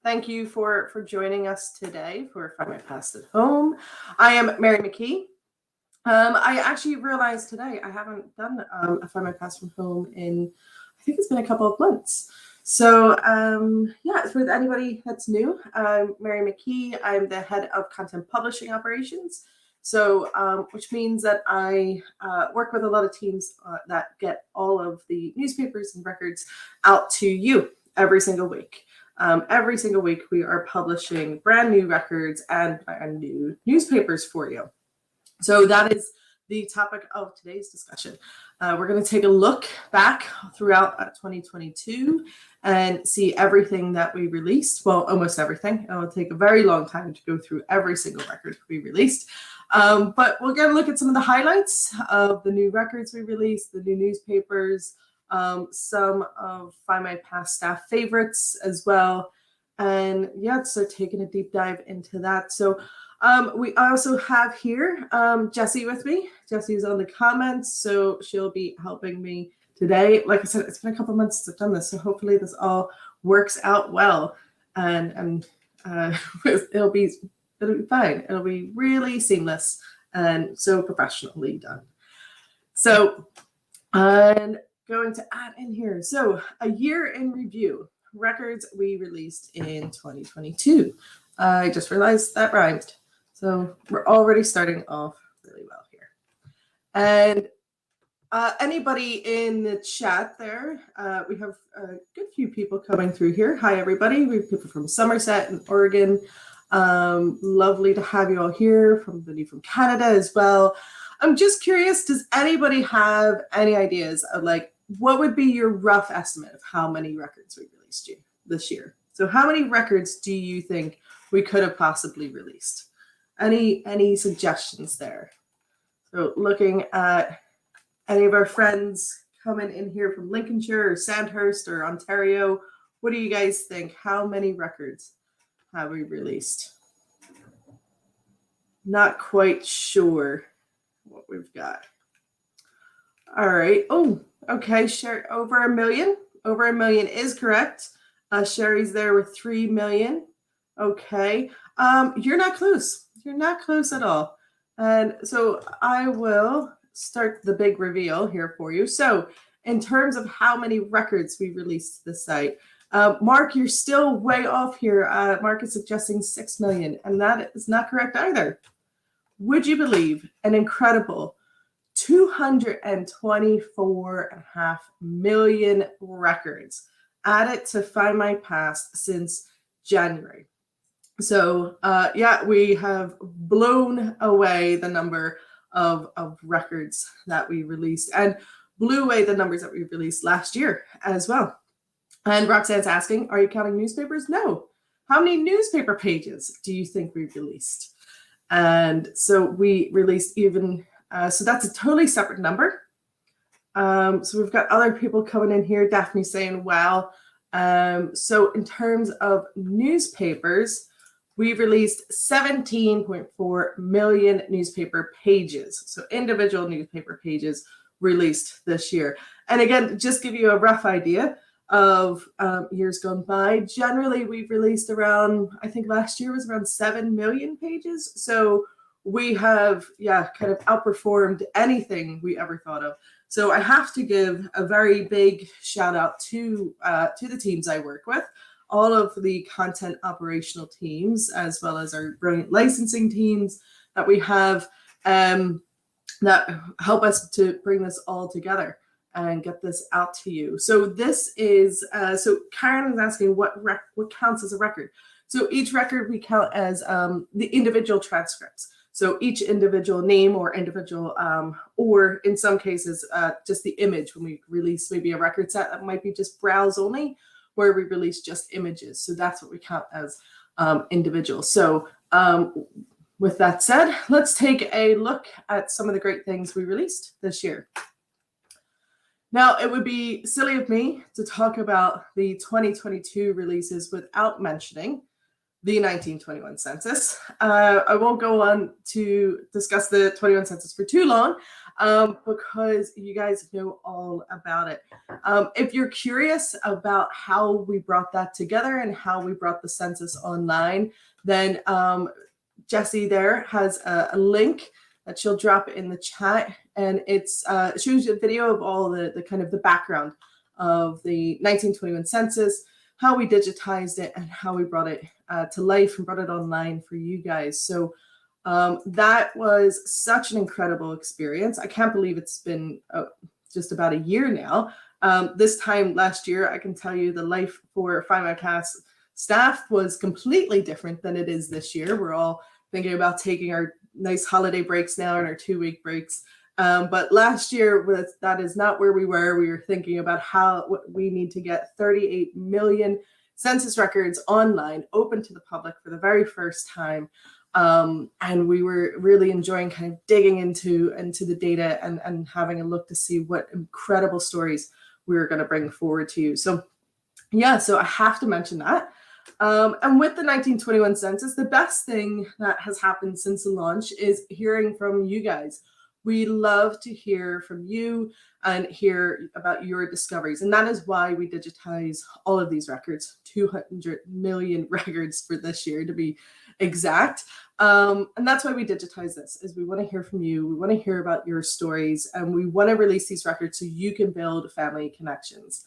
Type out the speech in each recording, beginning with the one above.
Thank you for joining us today for Findmypast at Home. I am Mary McKee. I actually realized today I haven't done a Findmypast from home in, I think it's been a couple of months. So yeah, for anybody that's new, I'm Mary McKee. I'm the head of content publishing operations. So which means that I work with a lot of teams that get all of the newspapers and records out to you every single week. Every single week, we are publishing brand new records and brand new newspapers for you. So that is the topic of today's discussion. We're going to take a look back throughout 2022 and see everything that we released. Well, almost everything. It will take a very long time to go through every single record we released. But we're going to look at some of the highlights of the new records we released, the new newspapers, some of Findmypast staff favorites as well. And yeah, so taking a deep dive into that. So we also have here Jessie with me. Jessie is on the comments, so she'll be helping me today. Like I said, it's been a couple months since I've done this, so hopefully this all works out well, and it'll be fine. It'll be really seamless and so professionally done. So, and going to add in here. So a year in review, records we released in 2022. I just realized that rhymed. So we're already starting off really well here. And anybody in the chat there, we have a good few people coming through here. Hi, everybody. We have people from Somerset and Oregon. Lovely to have you all here, from Canada as well. I'm just curious, does anybody have any ideas of like, what would be your rough estimate of how many records we released this year? So how many records do you think we could have possibly released? Any suggestions there? So looking at any of our friends coming in here from Lincolnshire or Sandhurst or Ontario, what do you guys think? How many records have we released? Not quite sure what we've got. All right. Oh, okay. Sure. Over 1 million. Over 1 million is correct. Sherry's there with 3 million. Okay. You're not close. You're not close at all. And so I will start the big reveal here for you. So in terms of how many records we released to the site, Mark, you're still way off here. Mark is suggesting 6 million, and that is not correct either. Would you believe an incredible 224.5 million records added to Findmypast since January? So yeah, we have blown away the number of records that we released, and blew away the numbers that we released last year as well. And Roxanne's asking, are you counting newspapers? No. How many newspaper pages do you think we released? And so we released even, so that's a totally separate number. So we've got other people coming in here. Daphne saying, wow. So in terms of newspapers, we released 17.4 million newspaper pages. So individual newspaper pages released this year. And again, just give you a rough idea of years gone by. Generally, we've released around, I think last year was around 7 million pages. So we have, yeah, kind of outperformed anything we ever thought of. So I have to give a very big shout out to the teams I work with, all of the content operational teams, as well as our brilliant licensing teams that we have that help us to bring this all together and get this out to you. So this is, so Karen is asking what counts as a record. So each record we count as the individual transcripts. So each individual name or individual, or in some cases, just the image when we release maybe a record set that might be just browse only, where we release just images. So that's what we count as individual. So with that said, let's take a look at some of the great things we released this year. Now, it would be silly of me to talk about the 2022 releases without mentioning the 1921 census. I won't go on to discuss the 21 census for too long because you guys know all about it. If you're curious about how we brought that together and how we brought the census online, then Jessie there has a link that she'll drop in the chat, and it shows you a video of all the kind of the background of the 1921 census, how we digitized it, and how we brought it to life and brought it online for you guys. So that was such an incredible experience. I can't believe it's been just about a year now. This time last year, I can tell you the life for Findmypast staff was completely different than it is this year. We're all thinking about taking our nice holiday breaks now and our 2-week breaks. But last year, that is not where we were. We were thinking about what we need to get 38 million census records online, open to the public for the very first time. And we were really enjoying kind of digging into the data and having a look to see what incredible stories we were going to bring forward to you. So yeah, so I have to mention that. And with the 1921 census, the best thing that has happened since the launch is hearing from you guys. We love to hear from you and hear about your discoveries. And that is why we digitize all of these records, 200 million records for this year to be exact. And that's why we digitize this, is we want to hear from you. We want to hear about your stories, and we want to release these records so you can build family connections.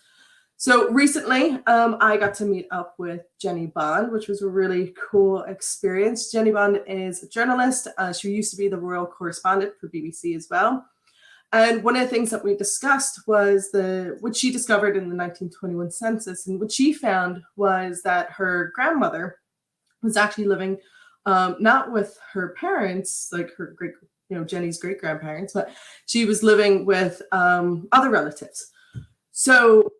So recently, I got to meet up with Jenny Bond, which was a really cool experience. Jenny Bond is a journalist. She used to be the royal correspondent for BBC as well. And one of the things that we discussed was what she discovered in the 1921 census. And what she found was that her grandmother was actually living not with her parents, like her Jenny's great grandparents, but she was living with other relatives. So,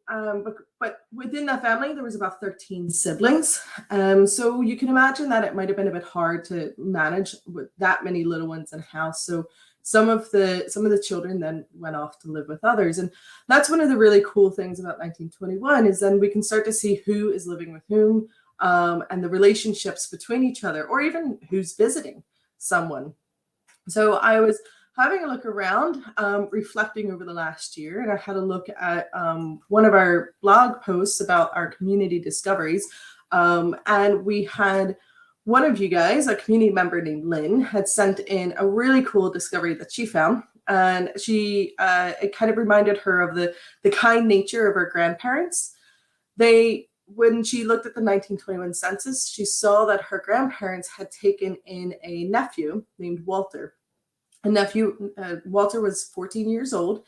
but within that family, there was about 13 siblings. So you can imagine that it might have been a bit hard to manage with that many little ones in a house. So some of the children then went off to live with others. And that's one of the really cool things about 1921 is then we can start to see who is living with whom and the relationships between each other, or even who's visiting someone. So I was having a look around, reflecting over the last year, and I had a look at one of our blog posts about our community discoveries. And we had one of you guys, a community member named Lynn, had sent in a really cool discovery that she found. And it kind of reminded her of the kind nature of her grandparents. When she looked at the 1921 census, she saw that her grandparents had taken in a nephew named Walter. A nephew, Walter was 14 years old,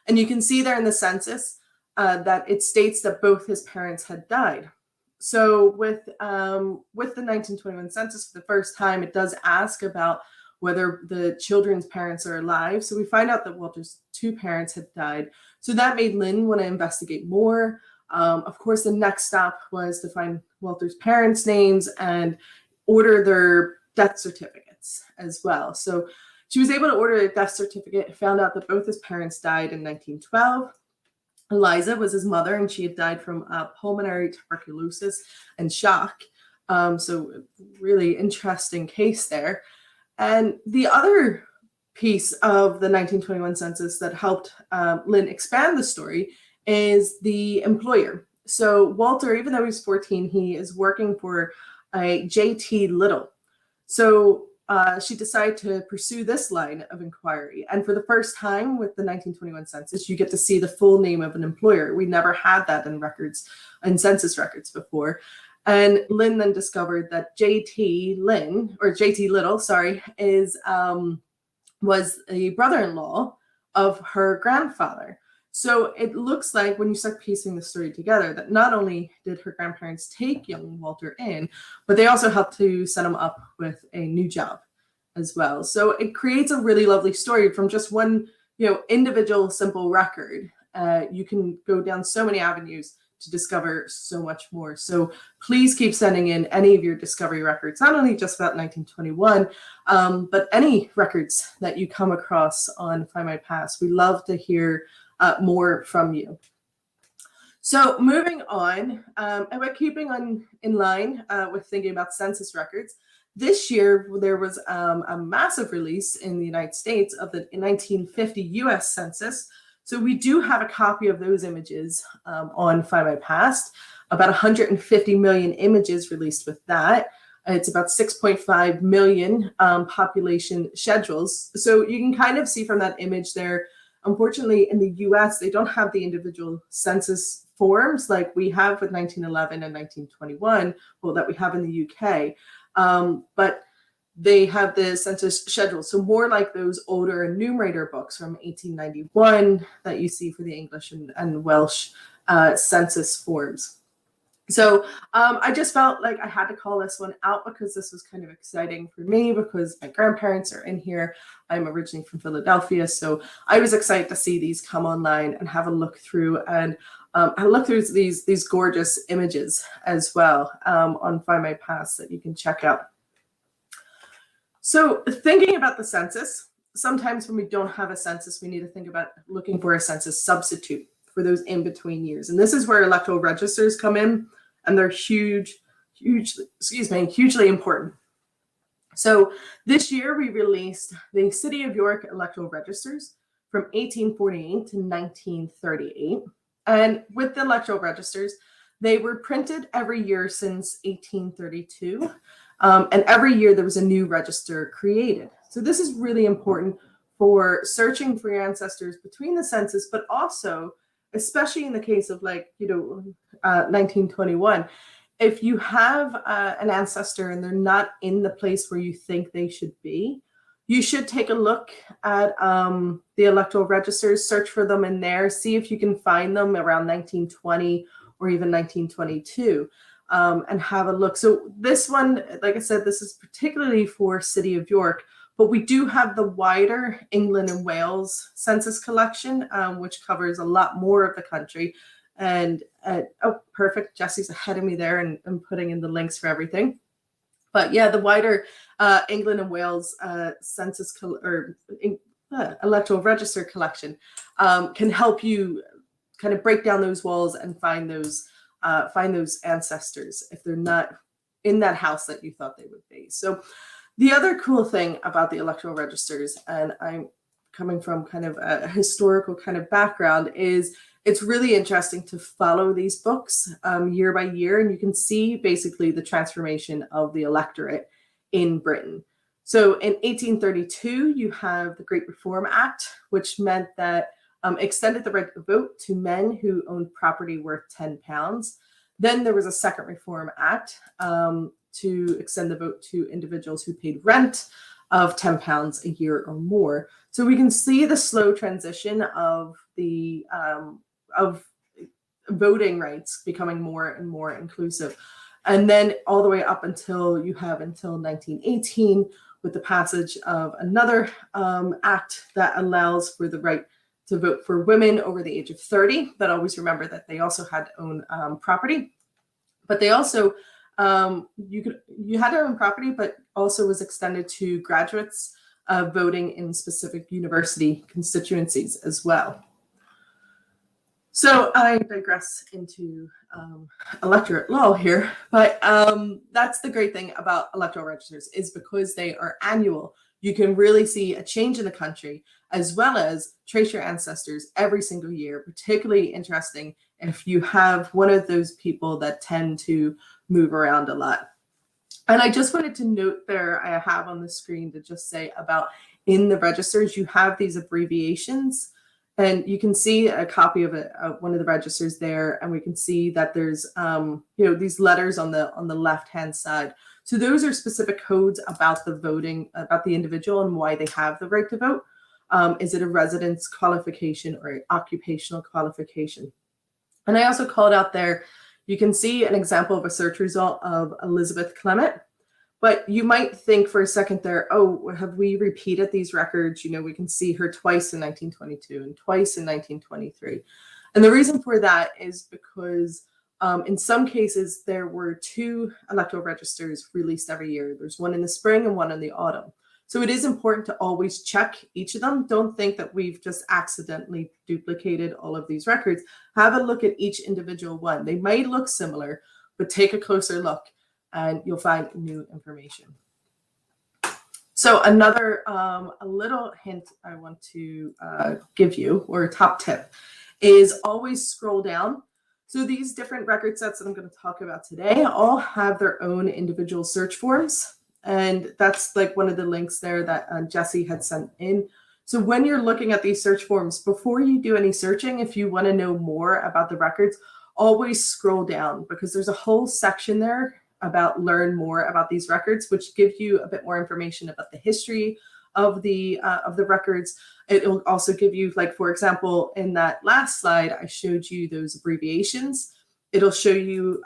and you can see there in the census that it states that both his parents had died. So with the 1921 census, for the first time, it does ask about whether the children's parents are alive. So we find out that Walter's 2 parents had died. So that made Lynn want to investigate more. Of course, the next stop was to find Walter's parents' names and order their death certificates as well. So she was able to order a death certificate, found out that both his parents died in 1912. Eliza was his mother, and she had died from pulmonary tuberculosis and shock. So really interesting case there. And the other piece of the 1921 census that helped Lynn expand the story is the employer. So Walter, even though he's 14, he is working for a J.T. Little. So she decided to pursue this line of inquiry. And for the first time with the 1921 census, you get to see the full name of an employer. We never had that in census records before. And Lynn then discovered that J.T. Little, was a brother-in-law of her grandfather. So it looks like when you start piecing the story together that not only did her grandparents take young Walter in, but they also helped to set him up with a new job as well. So it creates a really lovely story from just one, individual simple record. You can go down so many avenues to discover so much more. So please keep sending in any of your discovery records, not only just about 1921, but any records that you come across on Findmypast. We love to hear more from you. So moving on, about keeping in line with thinking about census records, this year there was a massive release in the United States of the 1950 U.S. Census. So we do have a copy of those images on Findmypast. About 150 million images released with that. It's about 6.5 million population schedules. So you can kind of see from that image there, unfortunately, in the US, they don't have the individual census forms like we have with 1911 and 1921, well, that we have in the UK. But they have the census schedule. So more like those older enumerator books from 1891 that you see for the English and Welsh census forms. So I just felt like I had to call this one out because this was kind of exciting for me because my grandparents are in here. I'm originally from Philadelphia, so I was excited to see these come online and have a look through. And I look through these gorgeous images as well on Findmypast that you can check out. So thinking about the census, sometimes when we don't have a census, we need to think about looking for a census substitute for those in-between years. And this is where electoral registers come in, and they're hugely important. So this year we released the City of York electoral registers from 1848 to 1938. And with the electoral registers, they were printed every year since 1832. And every year there was a new register created. So this is really important for searching for your ancestors between the census, but also, especially in the case of 1921, if you have an ancestor and they're not in the place where you think they should be, you should take a look at the electoral registers, search for them in there, see if you can find them around 1920 or even 1922, and have a look. So this one, like I said, this is particularly for City of York, but we do have the wider England and Wales census collection, which covers a lot more of the country. And oh, perfect. Jesse's ahead of me there and putting in the links for everything. But yeah, the wider England and Wales census electoral register collection can help you kind of break down those walls and find those ancestors if they're not in that house that you thought they would be. So the other cool thing about the electoral registers, and I'm coming from kind of a historical kind of background, is it's really interesting to follow these books year by year, and you can see basically the transformation of the electorate in Britain. So in 1832, you have the Great Reform Act, which meant that extended the right to vote to men who owned property worth £10. Then there was a Second Reform Act to extend the vote to individuals who paid rent of £10 a year or more. So we can see the slow transition of the of voting rights becoming more and more inclusive. And then all the way up until 1918 with the passage of another act that allows for the right to vote for women over the age of 30. But always remember that they also had to own property. But they also, you had to own property, but also was extended to graduates voting in specific university constituencies as well. So I digress into electorate law here, but that's the great thing about electoral registers is because they are annual, you can really see a change in the country as well as trace your ancestors every single year, particularly interesting if you have one of those people that tend to move around a lot. And I just wanted to note there, I have on the screen to just say about in the registers, you have these abbreviations. And you can see a copy of one of the registers there, and we can see that there's these letters on the left-hand side. So those are specific codes about the voting, about the individual and why they have the right to vote. Is it a residence qualification or an occupational qualification? And I also called out there, you can see an example of a search result of Elizabeth Clement. But you might think for a second there, oh, have we repeated these records? You know, we can see her twice in 1922 and twice in 1923. And the reason for that is because in some cases, there were two electoral registers released every year. There's one in the spring and one in the autumn. So it is important to always check each of them. Don't think that we've just accidentally duplicated all of these records. Have a look at each individual one. They may look similar, but take a closer look and you'll find new information. So another a little hint I want to give you, or a top tip, is always scroll down. So these different record sets that I'm going to talk about today all have their own individual search forms. And that's like one of the links there that Jesse had sent in. So when you're looking at these search forms, before you do any searching, if you want to know more about the records, always scroll down, because there's a whole section there about learn more about these records, which give you a bit more information about the history of the records. It'll also give you, like, for example, in that last slide, I showed you those abbreviations. It'll show you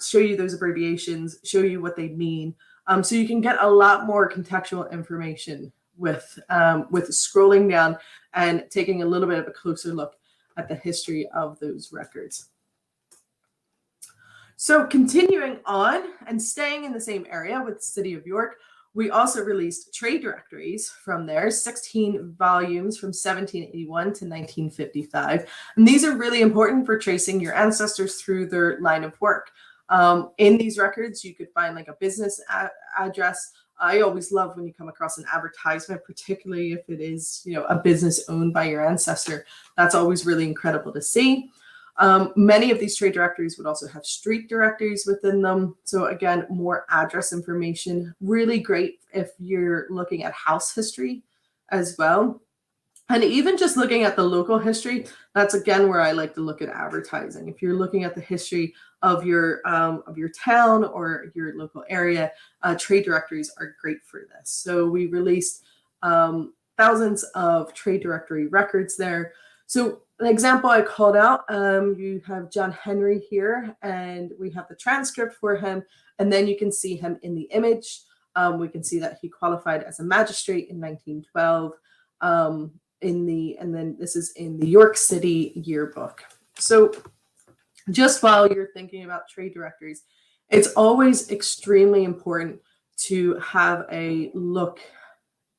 those abbreviations, show you what they mean. So you can get a lot more contextual information with scrolling down and taking a little bit of a closer look at the history of those records. So continuing on and staying in the same area with the City of York, we also released trade directories from there, 16 volumes from 1781 to 1955. And these are really important for tracing your ancestors through their line of work. In these records, you could find like a business address. I always love when you come across an advertisement, particularly if it is, a business owned by your ancestor. That's always really incredible to see. Many of these trade directories would also have street directories within them. So again, more address information, really great if you're looking at house history as well. And even just looking at the local history, that's again where I like to look at advertising. If you're looking at the history of your town or your local area, trade directories are great for this. So we released thousands of trade directory records there. So an example I called out, you have John Henry here, and we have the transcript for him, and then you can see him in the image. We can see that he qualified as a magistrate in 1912. And then this is in the York City yearbook. So just while you're thinking about trade directories, it's always extremely important to have a look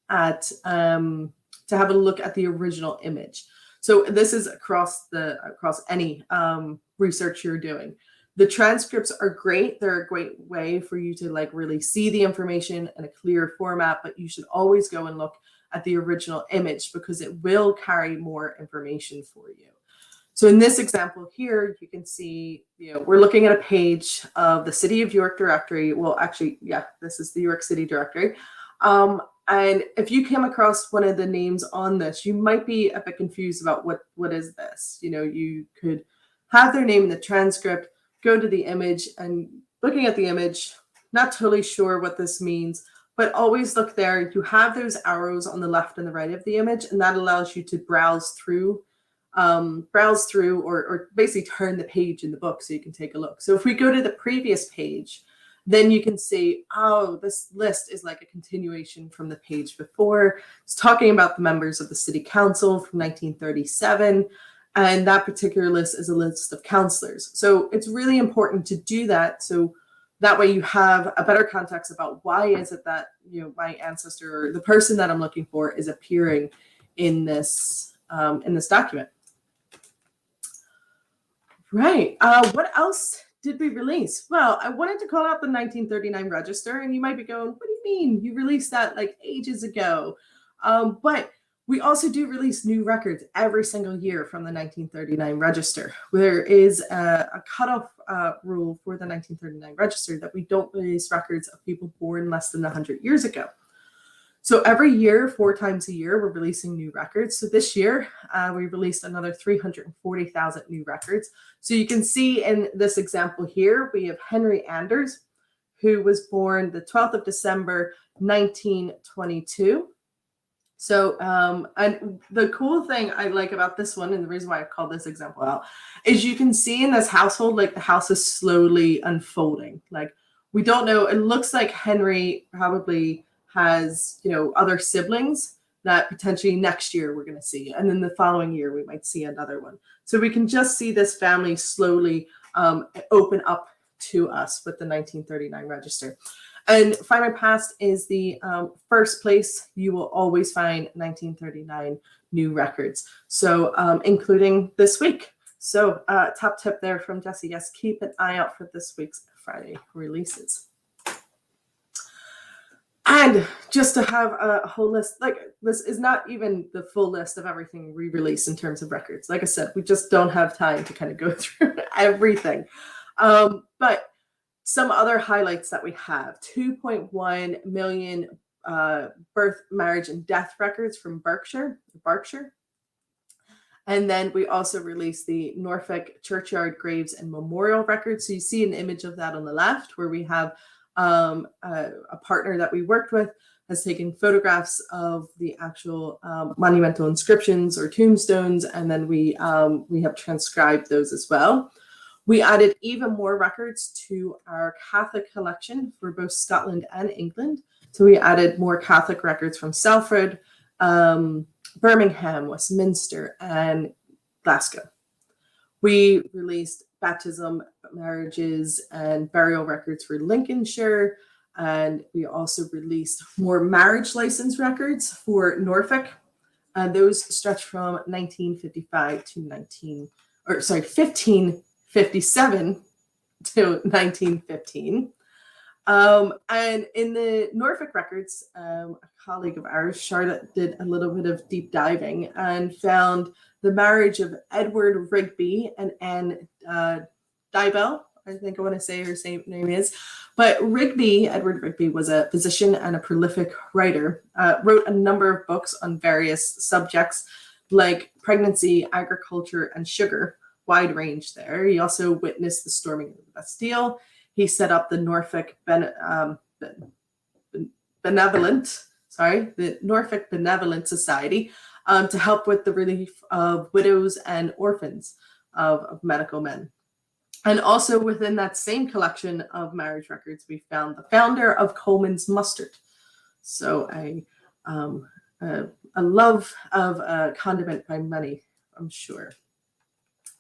at the original image. So this is across any research you're doing. The transcripts are great. They're a great way for you to like really see the information in a clear format, but you should always go and look at the original image because it will carry more information for you. So in this example here, you can see, we're looking at a page of the City of York directory. Well, actually, yeah, this is the York City directory. And if you came across one of the names on this, you might be a bit confused about what is this. You could have their name in the transcript, go to the image, and looking at the image, not totally sure what this means, but always look there. You have those arrows on the left and the right of the image, and that allows you to browse through or basically turn the page in the book so you can take a look. So if we go to the previous page, then you can see, oh, this list is like a continuation from the page before. It's talking about the members of the city council from 1937. And that particular list is a list of councilors. So it's really important to do that. So that way you have a better context about why is it that, my ancestor or the person that I'm looking for is appearing in this document. Right. What else did we release? Well, I wanted to call out the 1939 register, and you might be going, what do you mean? You released that like ages ago. But we also do release new records every single year from the 1939 register. There is a cutoff rule for the 1939 register that we don't release records of people born less than 100 years ago. So every year, 4 times a year, we're releasing new records. So this year, we released another 340,000 new records. So you can see in this example here, we have Henry Anders, who was born the 12th of December, 1922. So, and the cool thing I like about this one, and the reason why I called this example out, is you can see in this household, like the house is slowly unfolding. Like we don't know, it looks like Henry probably has, other siblings that potentially next year we're going to see. And then the following year, we might see another one. So we can just see this family slowly open up to us with the 1939 register. And Findmypast is the first place you will always find 1939 new records, so including this week. So top tip there from Jesse, yes, keep an eye out for this week's Friday releases. And just to have a whole list, like this is not even the full list of everything we release in terms of records. Like I said, we just don't have time to kind of go through everything. But some other highlights that we have: 2.1 million birth, marriage, and death records from Berkshire. And then we also released the Norfolk Churchyard Graves and Memorial Records. So you see an image of that on the left, where we have a partner that we worked with has taken photographs of the actual monumental inscriptions or tombstones, and then we have transcribed those as well. We added even more records to our Catholic collection for both Scotland and England. So we added more Catholic records from Salford, Birmingham, Westminster, and Glasgow. We released baptism, marriages, and burial records for Lincolnshire. And we also released more marriage license records for Norfolk. Those stretch from 1955 to 1557 to 1915. And in the Norfolk records, a colleague of ours, Charlotte, did a little bit of deep diving and found the marriage of Edward Rigby and Anne Dybell. I think I want to say her same name is. But Edward Rigby was a physician and a prolific writer, wrote a number of books on various subjects like pregnancy, agriculture, and sugar. Wide range there. He also witnessed the storming of the Bastille. He set up the Norfolk Benevolent Society to help with the relief of widows and orphans of medical men. And also within that same collection of marriage records, we found the founder of Coleman's Mustard. So a love of a condiment by many, I'm sure.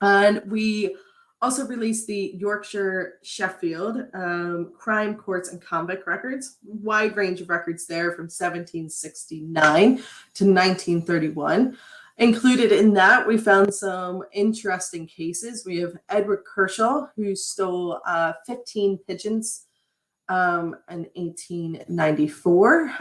And we also released the Yorkshire Sheffield crime courts and convict records, wide range of records there from 1769 to 1931. Included in that, we found some interesting cases. We have Edward Kershaw, who stole 15 pigeons in 1894.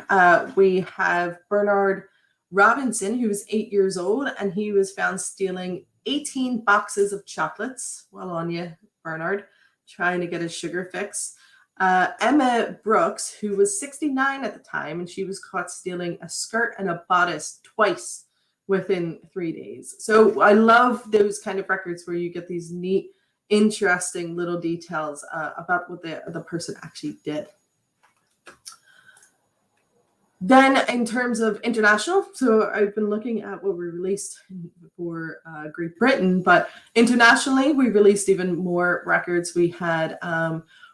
We have Bernard Robinson, who was 8 years old, and he was found stealing 18 boxes of chocolates. Well on you, Bernard, trying to get his sugar fix. Emma Brooks, who was 69 at the time, and she was caught stealing a skirt and a bodice twice within 3 days. So I love those kind of records where you get these neat, interesting little details about what the person actually did. Then in terms of international, so I've been looking at what we released for Great Britain, but internationally, we released even more records. We had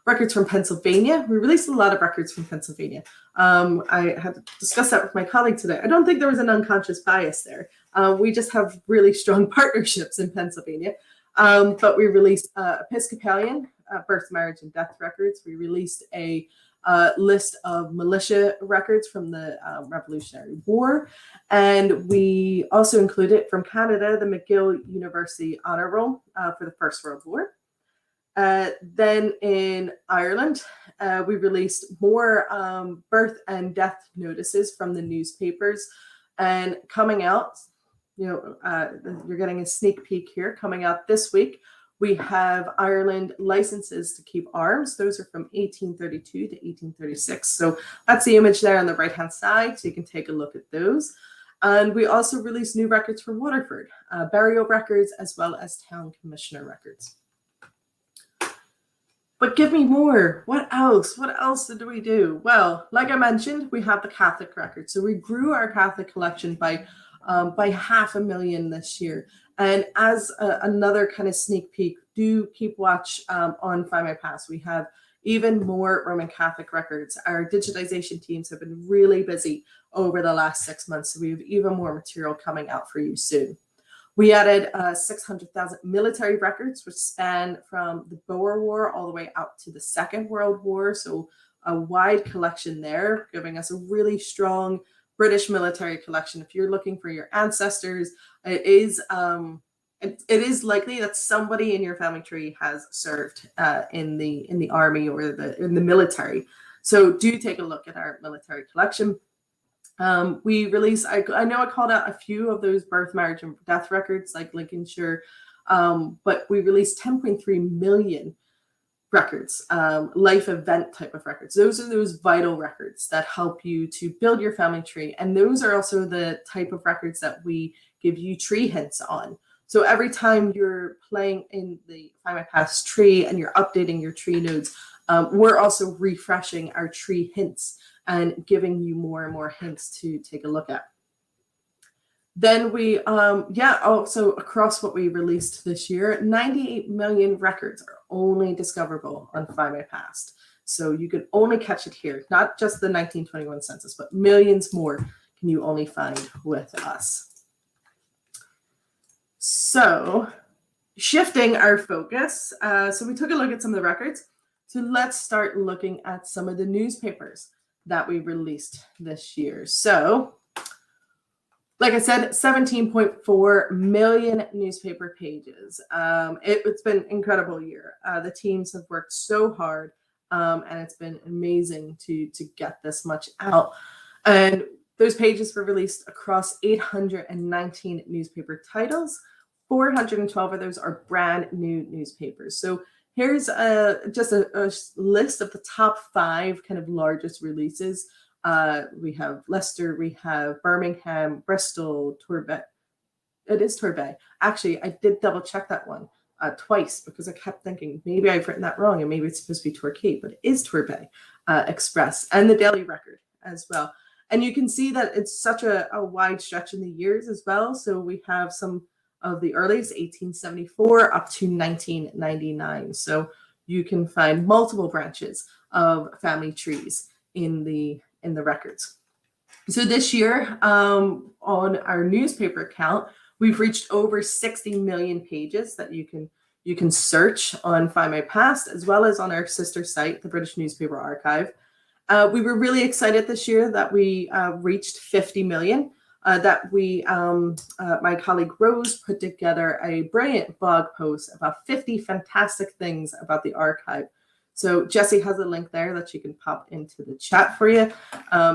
records from Pennsylvania. We released a lot of records from Pennsylvania. I had to discuss that with my colleague today. I don't think there was an unconscious bias there. We just have really strong partnerships in Pennsylvania. But we released Episcopalian birth, marriage, and death records. We released a list of militia records from the Revolutionary War. And we also included from Canada the McGill University Honor Roll for the First World War. Then in Ireland, we released more birth and death notices from the newspapers. And coming out, you're getting a sneak peek here, coming out this week, we have Ireland licenses to keep arms. Those are from 1832 to 1836. So that's the image there on the right-hand side, so you can take a look at those. And we also released new records for Waterford, burial records, as well as town commissioner records. But give me more. What else? What else did we do? Well, like I mentioned, we have the Catholic records. So we grew our Catholic collection by 500,000 this year. And as another kind of sneak peek, do keep watch on Findmypast. We have even more Roman Catholic records. Our digitization teams have been really busy over the last 6 months, so we have even more material coming out for you soon. We added 600,000 military records, which span from the Boer War all the way out to the Second World War. So a wide collection there, giving us a really strong British military collection. If you're looking for your ancestors, it is likely that somebody in your family tree has served in the army or in the military. So do take a look at our military collection. We released, I know I called out a few of those birth, marriage, and death records like Lincolnshire, but we released 10.3 million records, life event type of records. Those are those vital records that help you to build your family tree. And those are also the type of records that we give you tree hints on. So every time you're playing in the Findmypast tree and you're updating your tree nodes, we're also refreshing our tree hints and giving you more and more hints to take a look at. Then we, also across what we released this year, 98 million records are only discoverable on Findmypast. So you can only catch it here, not just the 1921 census, but millions more can you only find with us. So shifting our focus, so we took a look at some of the records. So let's start looking at some of the newspapers that we released this year. So like I said, 17.4 million newspaper pages. It's been an incredible year. The teams have worked so hard, and it's been amazing to get this much out. And those pages were released across 819 newspaper titles. 412 of those are brand new newspapers. So here's just a list of the top 5 kind of largest releases. We have Leicester, we have Birmingham, Bristol, Torbay. It is Torbay. Actually, I did double check that one twice because I kept thinking maybe I've written that wrong and maybe it's supposed to be Torquay, but it is Torbay Express, and the Daily Record as well. And you can see that it's such a wide stretch in the years as well. So we have some of the earliest, 1874 up to 1999. So you can find multiple branches of family trees in the records. So this year, on our newspaper count, we've reached over 60 million pages that you can search on Findmypast, as well as on our sister site, the British Newspaper Archive. We were really excited this year that we reached 50 million. My colleague Rose put together a brilliant blog post about 50 fantastic things about the archive. So Jessie has a link there that she can pop into the chat for you.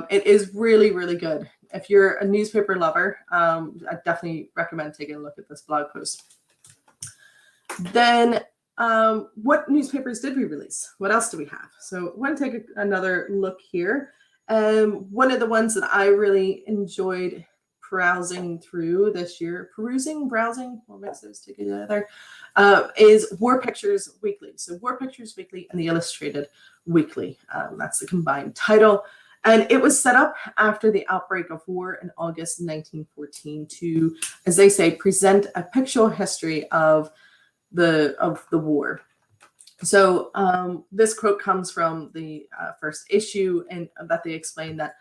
It is really, really good. If you're a newspaper lover, I definitely recommend taking a look at this blog post. Then what newspapers did we release? What else do we have? So I want to take another look here. One of the ones that I really enjoyed browsing through this year, browsing, we'll mix those together, is War Pictures Weekly. So War Pictures Weekly and the Illustrated Weekly. That's the combined title. And it was set up after the outbreak of war in August 1914 to, as they say, present a pictorial history of the war. So this quote comes from the first issue, and that they explain that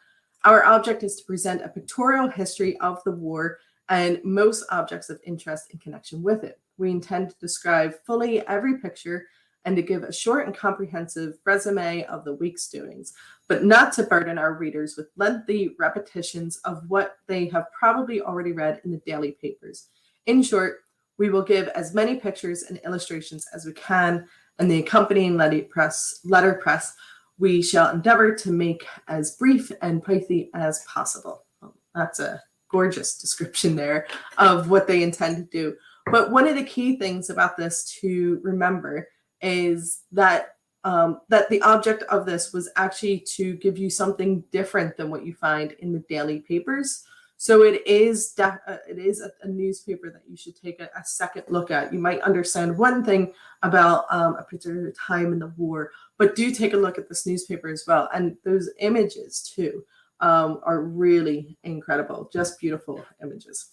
our object is to present a pictorial history of the war and most objects of interest in connection with it. We intend to describe fully every picture and to give a short and comprehensive resume of the week's doings, but not to burden our readers with lengthy repetitions of what they have probably already read in the daily papers. In short, we will give as many pictures and illustrations as we can, and the accompanying letterpress we shall endeavor to make as brief and pithy as possible. Well, that's a gorgeous description there of what they intend to do. But one of the key things about this to remember is that that the object of this was actually to give you something different than what you find in the daily papers. So it is a newspaper that you should take a second look at. You might understand one thing about a particular time in the war, but do take a look at this newspaper as well. And those images too are really incredible, just beautiful images.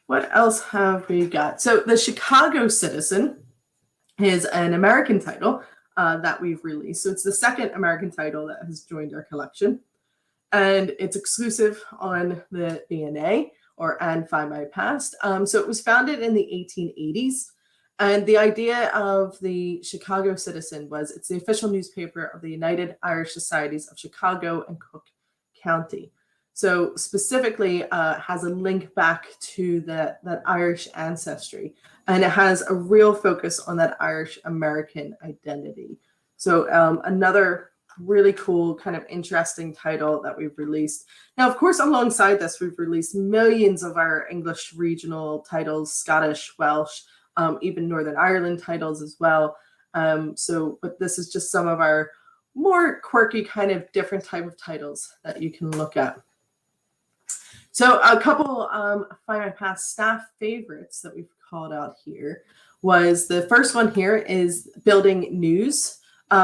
What else have we got? So the Chicago Citizen is an American title that we've released. So it's the second American title that has joined our collection. And it's exclusive on the BNA, and Findmypast. So it was founded in the 1880s. And the idea of the Chicago Citizen was it's the official newspaper of the United Irish Societies of Chicago and Cook County. So specifically has a link back to that Irish ancestry. And it has a real focus on that Irish American identity. So another really cool kind of interesting title that we've released. Now, of course, alongside this, we've released millions of our English regional titles, Scottish, Welsh, even Northern Ireland titles as well. But this is just some of our more quirky kind of different type of titles that you can look at. So a couple Findmypast staff favorites that we've called out here was the first one here is Building News,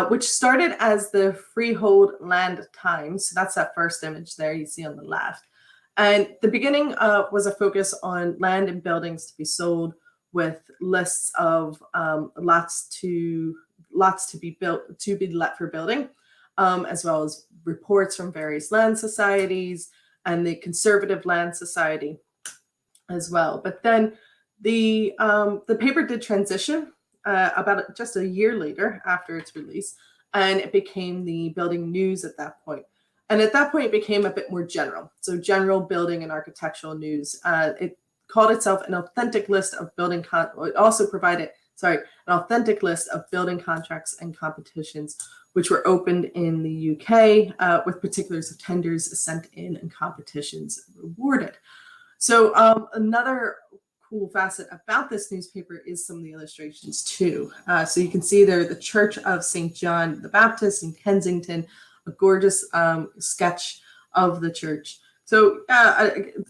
which started as the Freehold Land Times. So that's that first image there you see on the left. And the beginning was a focus on land and buildings to be sold, with lists of lots to be built, to be let for building, as well as reports from various land societies and the Conservative Land Society as well. But then the paper did transition about just a year later after its release, and it became the Building News at that point. And at that point, it became a bit more general. So general building and architectural news. It called itself an authentic list of building it also provided an authentic list of building contracts and competitions which were opened in the UK, with particulars of tenders sent in and competitions rewarded. So another cool facet about this newspaper is some of the illustrations too. So you can see there the Church of St. John the Baptist in Kensington, a gorgeous sketch of the church. So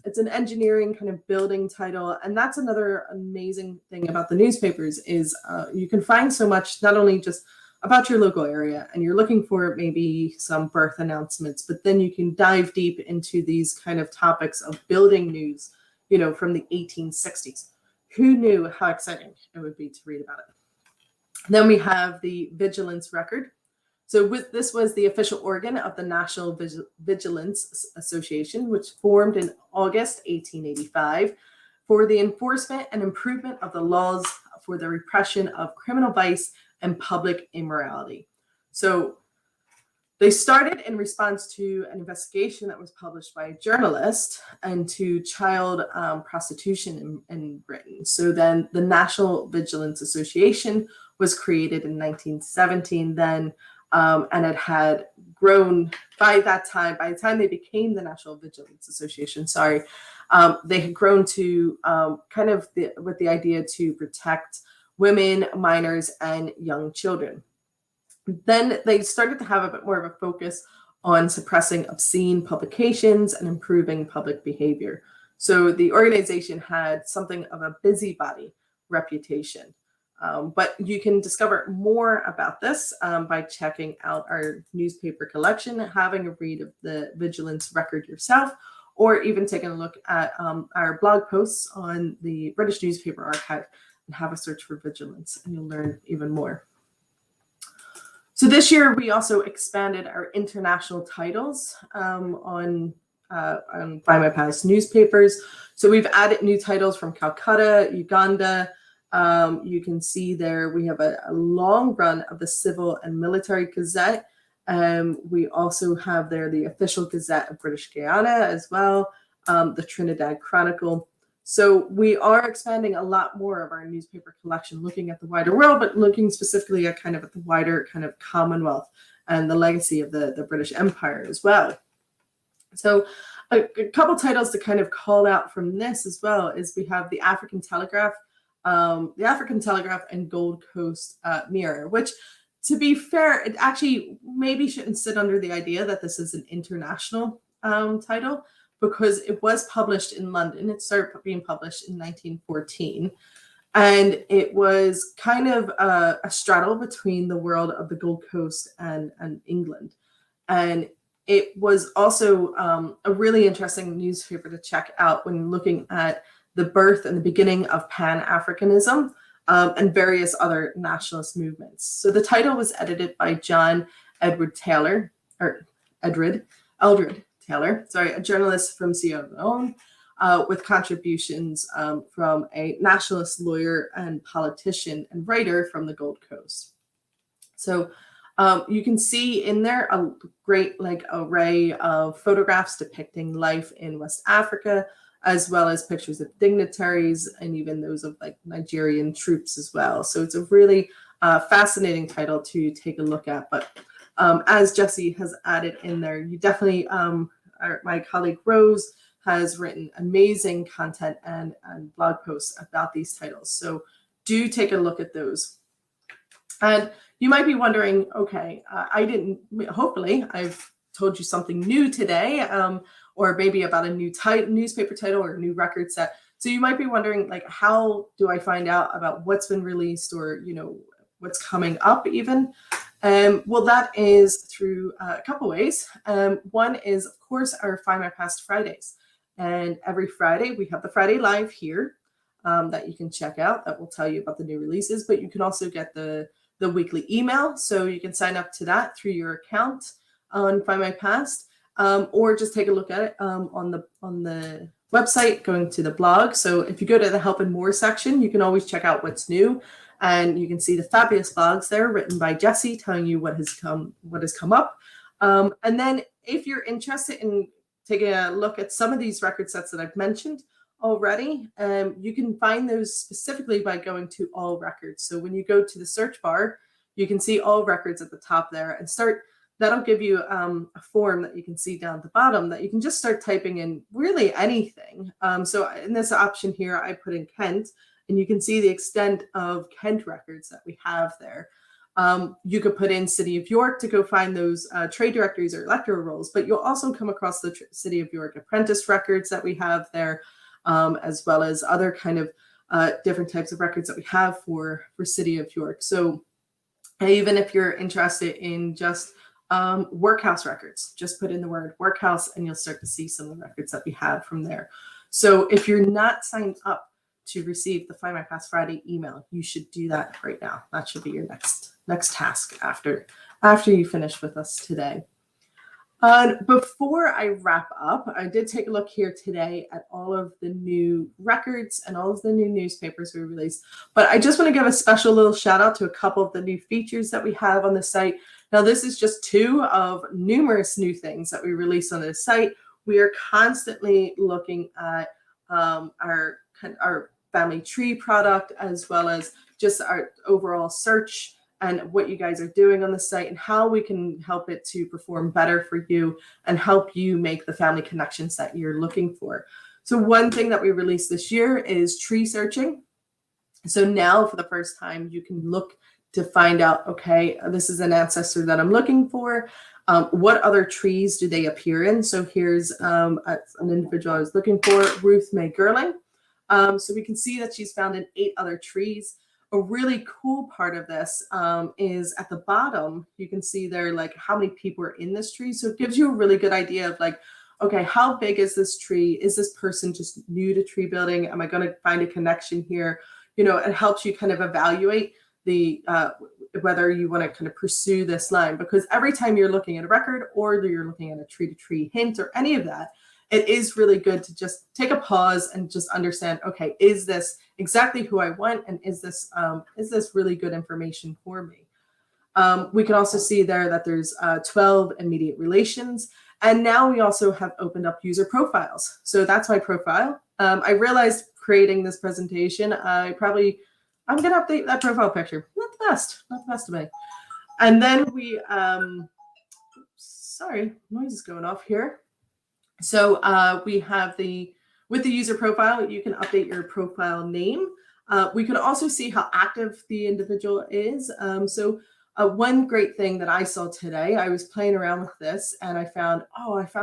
it's an engineering kind of building title. And that's another amazing thing about the newspapers is you can find so much, not only just about your local area and you're looking for maybe some birth announcements, but then you can dive deep into these kind of topics of building news, you know, from the 1860s. Who knew how exciting it would be to read about it? Then we have the Vigilance Record. So this was the official organ of the National Vigilance Association, which formed in August 1885 for the enforcement and improvement of the laws for the repression of criminal vice and public immorality. So they started in response to an investigation that was published by a journalist into child prostitution in Britain. So then the National Vigilance Association was created in 1917 then. And it had grown by the time they became the National Vigilance Association, they had grown to with the idea to protect women, minors, and young children. Then they started to have a bit more of a focus on suppressing obscene publications and improving public behavior. So the organization had something of a busybody reputation. But you can discover more about this by checking out our newspaper collection, having a read of the Vigilance Record yourself, or even taking a look at our blog posts on the British Newspaper Archive and have a search for Vigilance, and you'll learn even more. So this year, we also expanded our international titles on Findmypast newspapers. So we've added new titles from Calcutta, Uganda. You can see there we have a long run of the Civil and Military Gazette. We also have there the Official Gazette of British Guiana as well, the Trinidad Chronicle. So we are expanding a lot more of our newspaper collection, looking at the wider world, but looking specifically at the wider kind of Commonwealth and the legacy of the British Empire as well. So a couple titles to kind of call out from this as well is we have the African Telegraph and Gold Coast Mirror, which, to be fair, it actually maybe shouldn't sit under the idea that this is an international title, because it was published in London. It started being published in 1914. And it was kind of a straddle between the world of the Gold Coast and England. And it was also a really interesting newspaper to check out when looking at the birth and the beginning of Pan-Africanism and various other nationalist movements. So the title was edited by John Eldred Taylor, a journalist from Sierra Leone. with contributions from a nationalist lawyer and politician and writer from the Gold Coast. So you can see in there a great array of photographs depicting life in West Africa, as well as pictures of dignitaries and even those of Nigerian troops as well. So it's a really fascinating title to take a look at. But as Jesse has added in there, you definitely, my colleague Rose has written amazing content and blog posts about these titles. So do take a look at those. And you might be wondering, okay, hopefully I've told you something new today, or maybe about a new newspaper title or a new record set. So you might be wondering, how do I find out about what's been released, or, what's coming up even? Well, that is through a couple ways. One is, of course, our Findmypast Fridays. And every Friday, we have the Friday Live here that you can check out that will tell you about the new releases, but you can also get the weekly email. So you can sign up to that through your account on Findmypast, or just take a look at it on the website, going to the blog. So if you go to the Help and More section, you can always check out what's new, and you can see the fabulous blogs there written by Jesse telling you what has come up. And then if you're interested in taking a look at some of these record sets that I've mentioned already, you can find those specifically by going to All Records. So when you go to the search bar, you can see All Records at the top there, and that'll give you a form that you can see down at the bottom that you can just start typing in really anything. So in this option here, I put in Kent, and you can see the extent of Kent records that we have there. You could put in City of York to go find those trade directories or electoral rolls, but you'll also come across the City of York apprentice records that we have there, as well as other kind of different types of records that we have for City of York. So even if you're interested in just workhouse records, just put in the word workhouse and you'll start to see some of the records that we have from there. So if you're not signed up to receive the Findmypast Friday email, you should do that right now. That should be your next task after you finish with us today. Before I wrap up, I did take a look here today at all of the new records and all of the new newspapers we released, but I just want to give a special little shout out to a couple of the new features that we have on the site. Now, this is just two of numerous new things that we release on the site. We are constantly looking at our family tree product, as well as just our overall search and what you guys are doing on the site and how we can help it to perform better for you and help you make the family connections that you're looking for. So one thing that we released this year is tree searching. So now for the first time, you can look to find out, okay, this is an ancestor that I'm looking for. What other trees do they appear in? So here's an individual I was looking for, Ruth May Gerling. So we can see that she's found in 8 other trees. A really cool part of this is at the bottom, you can see there how many people are in this tree. So it gives you a really good idea of okay, how big is this tree? Is this person just new to tree building? Am I going to find a connection here? It helps you kind of evaluate the whether you want to kind of pursue this line, because every time you're looking at a record or you're looking at a tree-to-tree hint or any of that, it is really good to just take a pause and just understand, okay, is this exactly who I want? And is this really good information for me? We can also see there that there's 12 immediate relations. And now we also have opened up user profiles. So that's my profile. I realized creating this presentation, I'm going to update that profile picture. Not the best of me. And then we, sorry, noise is going off here. So we have with the user profile, you can update your profile name. We can also see how active the individual is. One great thing that I saw today, I was playing around with this and I found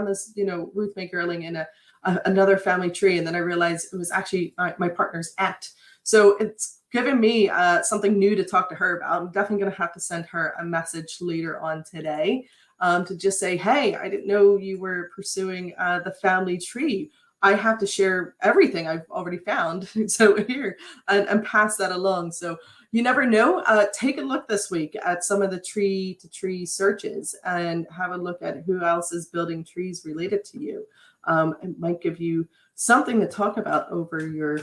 this, Ruth May Gerling in another family tree. And then I realized it was actually my partner's aunt. So it's given me something new to talk to her about. I'm definitely going to have to send her a message later on today. To just say, hey, I didn't know you were pursuing the family tree. I have to share everything I've already found. So here, and pass that along. So you never know. Take a look this week at some of the tree-to-tree searches and have a look at who else is building trees related to you. It might give you something to talk about over your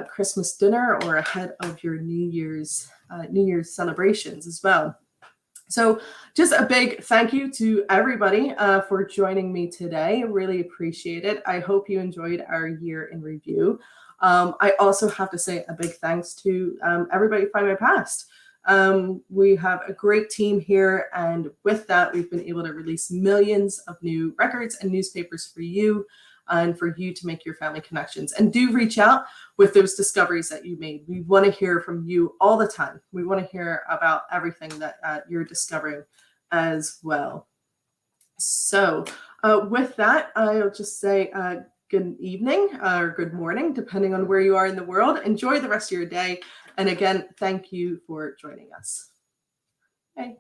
Christmas dinner or ahead of your New Year's celebrations as well. So just a big thank you to everybody for joining me today. Really appreciate it. I hope you enjoyed our year in review. I also have to say a big thanks to everybody at Findmypast. We have a great team here, and with that, we've been able to release millions of new records and newspapers for you and for you to make your family connections. And do reach out with those discoveries that you made. We want to hear from you all the time. We want to hear about everything that you're discovering as well. So with that, I'll just say good evening or good morning, depending on where you are in the world. Enjoy the rest of your day. And again, thank you for joining us. Okay.